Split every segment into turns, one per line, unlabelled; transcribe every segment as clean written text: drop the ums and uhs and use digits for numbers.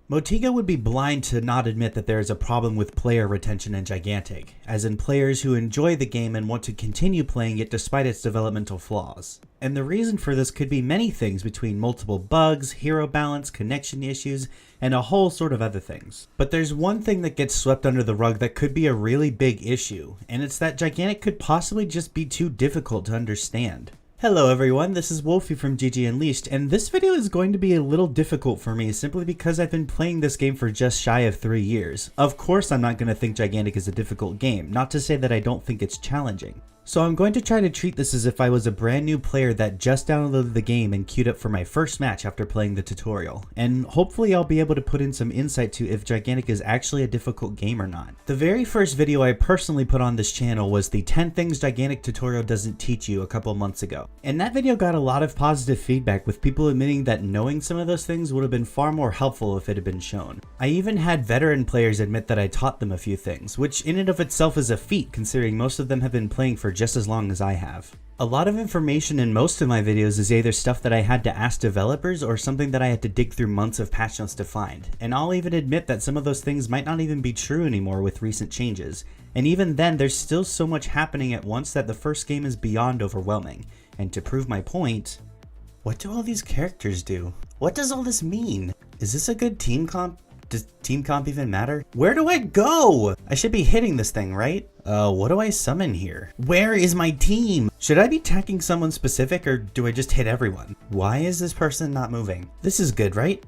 Motiga would be blind to not admit that there is a problem with player retention in Gigantic, as in players who enjoy the game and want to continue playing it despite its developmental flaws. And the reason for this could be many things between multiple bugs, hero balance, connection issues, and a whole sort of other things. But there's one thing that gets swept under the rug that could be a really big issue, and it's that Gigantic could possibly just be too difficult to understand. Hello everyone, this is Wolfie from GG Unleashed, and this video is going to be a little difficult for me simply because I've been playing this game for just shy of 3 years. Of course I'm not going to think Gigantic is a difficult game, not to say that I don't think it's challenging. So I'm going to try to treat this as if I was a brand new player that just downloaded the game and queued up for my first match after playing the tutorial, and hopefully I'll be able to put in some insight to if Gigantic is actually a difficult game or not. The very first video I personally put on this channel was the 10 things Gigantic tutorial doesn't teach you a couple months ago, and that video got a lot of positive feedback with people admitting that knowing some of those things would have been far more helpful if it had been shown. I even had veteran players admit that I taught them a few things, which in and of itself is a feat considering most of them have been playing for just as long as I have. A lot of information in most of my videos is either stuff that I had to ask developers or something that I had to dig through months of patch notes to find, and I'll even admit that some of those things might not even be true anymore with recent changes, and even then there's still so much happening at once that the first game is beyond overwhelming. And to prove my point, what do all these characters do? What does all this mean? Is this a good team comp? Does team comp even matter? Where do I go? I should be hitting this thing, right? What do I summon here? Where is my team? Should I be attacking someone specific or do I just hit everyone? Why is this person not moving? This is good, right?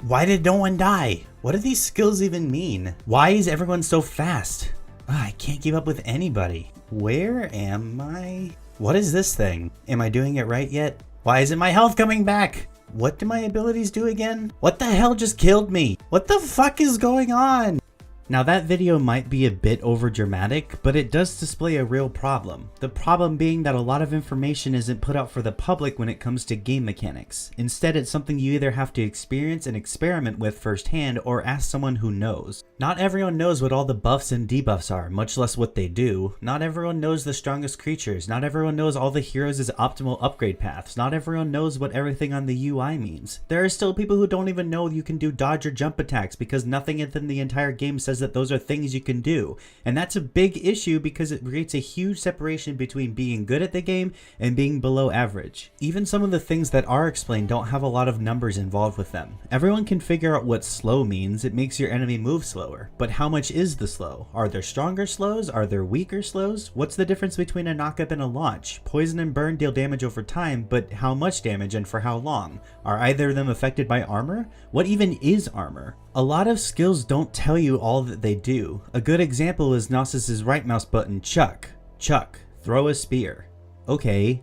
Why did no one die? What do these skills even mean? Why is everyone so fast? I can't keep up with anybody. Where am I? What is this thing? Am I doing it right yet? Why isn't my health coming back? What do my abilities do again? What the hell just killed me? What the fuck is going on? Now that video might be a bit over dramatic, but it does display a real problem. The problem being that a lot of information isn't put out for the public when it comes to game mechanics. Instead, it's something you either have to experience and experiment with firsthand or ask someone who knows. Not everyone knows what all the buffs and debuffs are, much less what they do. Not everyone knows the strongest creatures. Not everyone knows all the heroes' optimal upgrade paths. Not everyone knows what everything on the UI means. There are still people who don't even know you can do dodge or jump attacks because nothing within the entire game says that those are things you can do, and that's a big issue because it creates a huge separation between being good at the game and being below average. Even some of the things that are explained don't have a lot of numbers involved with them. Everyone can figure out what slow means. It makes your enemy move slower, but how much is the slow? Are there stronger slows? Are there weaker slows? What's the difference between a knock-up and a launch? Poison and burn deal damage over time, but how much damage and for how long? Are either of them affected by armor? What even is armor? A lot of skills don't tell you all that they do. A good example is Gnosis' right mouse button, chuck. Chuck. Throw a spear. Okay.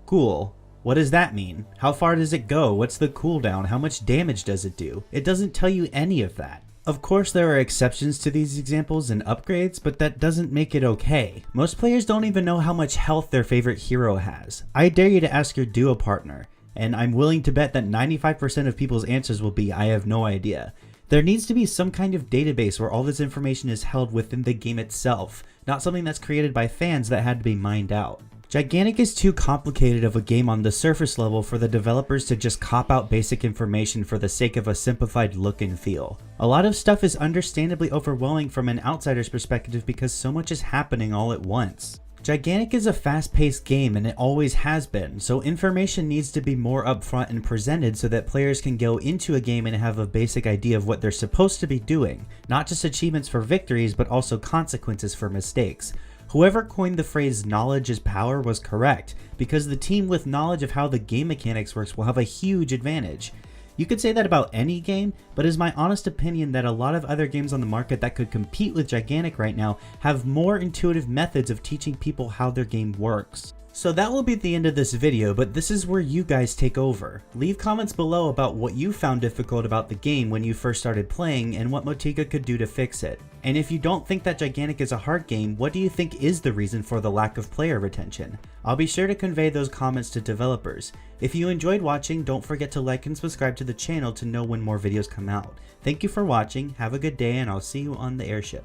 Cool. What does that mean? How far does it go? What's the cooldown? How much damage does it do? It doesn't tell you any of that. Of course there are exceptions to these examples and upgrades, but that doesn't make it okay. Most players don't even know how much health their favorite hero has. I dare you to ask your duo partner, and I'm willing to bet that 95% of people's answers will be, I have no idea. There needs to be some kind of database where all this information is held within the game itself, not something that's created by fans that had to be mined out. Gigantic is too complicated of a game on the surface level for the developers to just cop out basic information for the sake of a simplified look and feel. A lot of stuff is understandably overwhelming from an outsider's perspective because so much is happening all at once. Gigantic is a fast-paced game and it always has been, so information needs to be more upfront and presented so that players can go into a game and have a basic idea of what they're supposed to be doing, not just achievements for victories but also consequences for mistakes. Whoever coined the phrase knowledge is power was correct, because the team with knowledge of how the game mechanics works will have a huge advantage. You could say that about any game, but it's my honest opinion that a lot of other games on the market that could compete with Gigantic right now have more intuitive methods of teaching people how their game works. So that will be the end of this video, but this is where you guys take over. Leave comments below about what you found difficult about the game when you first started playing and what Motiga could do to fix it. And if you don't think that Gigantic is a hard game, what do you think is the reason for the lack of player retention? I'll be sure to convey those comments to developers. If you enjoyed watching, don't forget to like and subscribe to the channel to know when more videos come out. Thank you for watching, have a good day, and I'll see you on the airship.